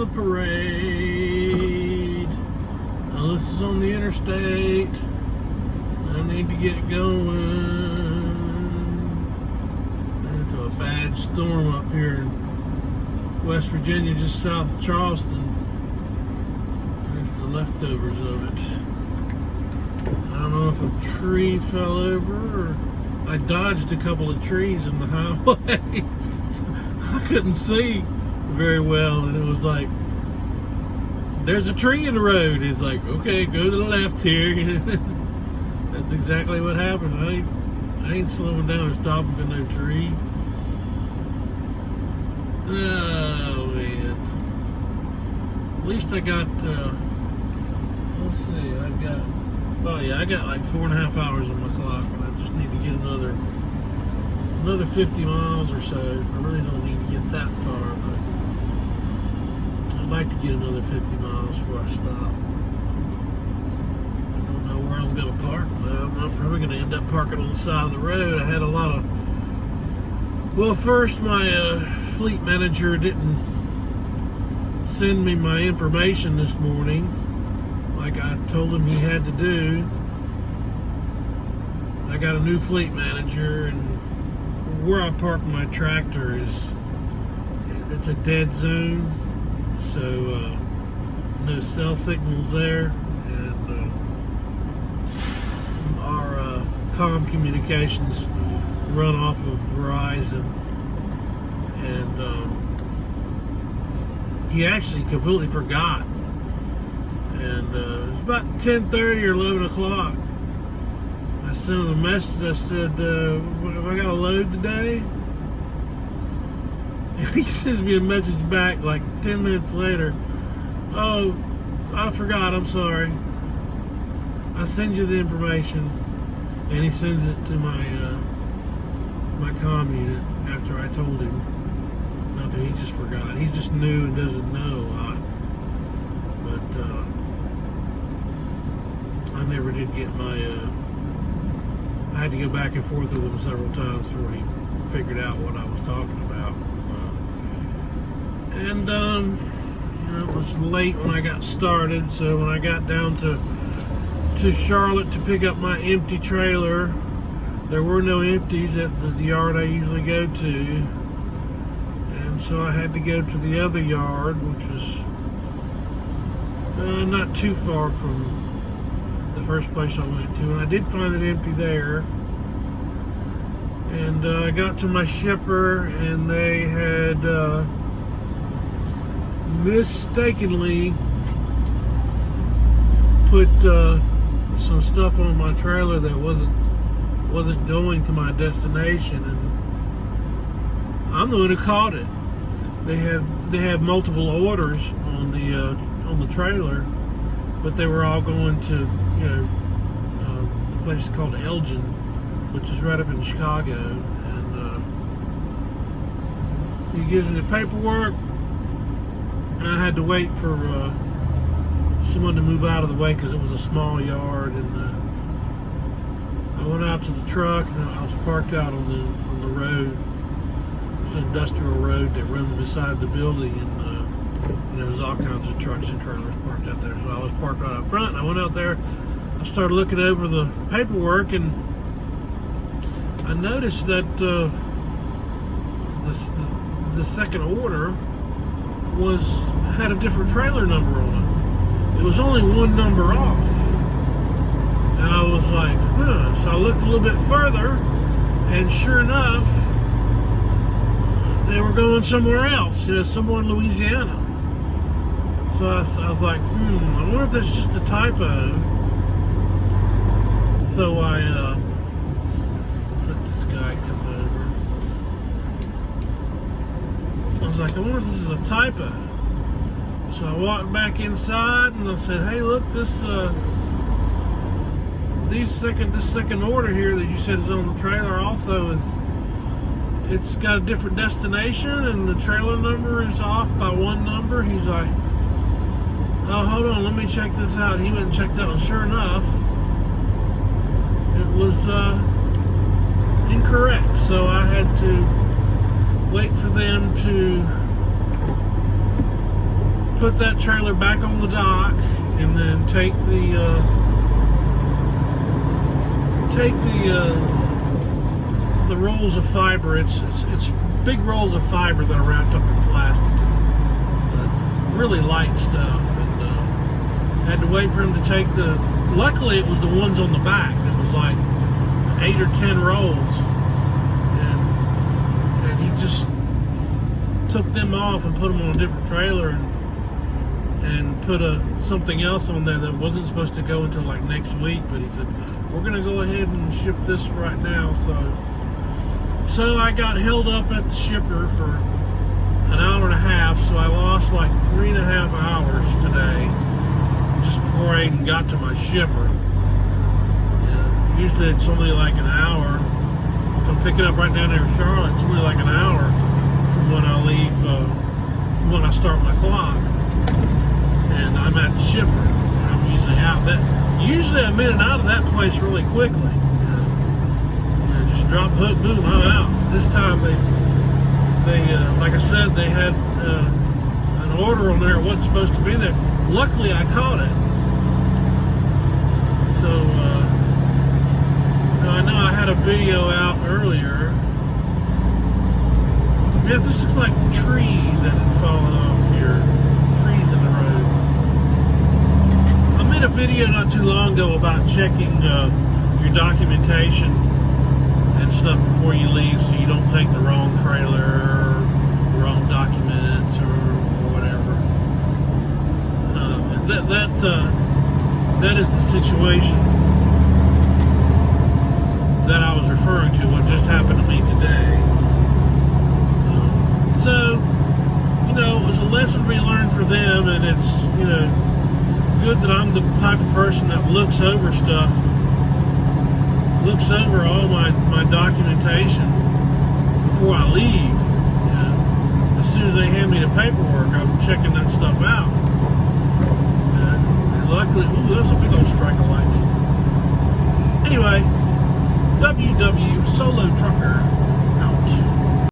the parade. Now this is on the interstate. I need to get going. Into a bad storm up here in West Virginia, just south of Charleston. There's the leftovers of it. I don't know if a tree fell over or I dodged a couple of trees in the highway. I couldn't see very well, and it was like, there's a tree in the road. It's like, okay, go to the left here. That's exactly what happened. I ain't slowing down or stopping for no tree. Oh man. At least I got let's see, I got like 4.5 hours on my clock, and I just need to get another 50 miles or so. I really don't need to get that far, but I'd like to get another 50 miles before I stop. I don't know where I'm going to park, though. I'm probably going to end up parking on the side of the road. I had a lot of... Well, first, my fleet manager didn't send me my information this morning, like I told him he had to do. I got a new fleet manager, and where I park my tractor it's a dead zone, so no cell signals there, and our comm communications run off of Verizon, and he actually completely forgot, and it was about 10:30 or 11 o'clock. I sent him a message. I said, have I got a load today? And he sends me a message back like 10 minutes later. Oh, I forgot. I'm sorry. I send you the information. And he sends it to my my comm unit after I told him. Not that he just forgot. He just knew and doesn't know a lot. But I never did get my... I had to go back and forth with him several times before he figured out what I was talking about. And it was late when I got started, so when I got down to Charlotte to pick up my empty trailer, there were no empties at the yard I usually go to, and so I had to go to the other yard, which was not too far from the first place I went to, and I did find it empty there. And I got to my shipper, and they had mistakenly put some stuff on my trailer that wasn't going to my destination, and I'm the one who caught it. They have multiple orders on the trailer, but they were all going to a place called Elgin, which is right up in Chicago, and he gives me the paperwork, and I had to wait for someone to move out of the way because it was a small yard, and I went out to the truck, and I was parked out on the road. It's an industrial road that runs beside the building, and there's all kinds of trucks and trailers parked out there. So I was parked right up front, and I went out there. I started looking over the paperwork, and I noticed that the second order had a different trailer number on it. It was only one number off, and I was like, huh. So I looked a little bit further, and sure enough, they were going somewhere else, somewhere in Louisiana. So I was like, I wonder if that's just a typo. So I let this guy come over. I was like, I wonder if this is a typo. So I walked back inside, and I said, hey, look, this second order here that you said is on the trailer also it's got a different destination, and the trailer number is off by one number. He's like, oh, hold on, let me check this out. He went and checked that, and sure enough, it was incorrect. So I had to wait for them to put that trailer back on the dock, and then take the rolls of fiber. It's big rolls of fiber that are wrapped up in plastic, really light stuff. And had to wait for him to take the. Luckily, it was the ones on the back. It was like 8 or 10 rolls, and he just took them off and put them on a different trailer, and put something else on there that wasn't supposed to go until like next week. But he said, we're gonna go ahead and ship this right now. So I got held up at the shipper for an hour and a half. So I lost like 3.5 hours today just before I even got to my shipper. Usually it's only like an hour. If I'm picking up right down there in Charlotte, it's only like an hour from when I leave, when I start my clock. And I'm at the shipper. I'm usually out. Usually I'm in and out of that place really quickly. Just drop hook, boom, I'm out. This time they like I said, they had an order on there. It wasn't supposed to be there. Luckily, I caught it. So I know I had a video out earlier. Yeah, this looks like trees that had fallen off here. Trees in the road. I made a video not too long ago about checking your documentation and stuff before you leave, so you don't take the wrong trailer, or wrong documents, or whatever. That is the situation that I was referring to, what just happened to me today. So, it was a lesson we learned for them, and it's, good that I'm the type of person that looks over stuff, looks over all my documentation before I leave. As soon as they hand me the paperwork, I'm checking that stuff out. And luckily, that was a big old strike of lightning. Anyway, WW Solo Trucker.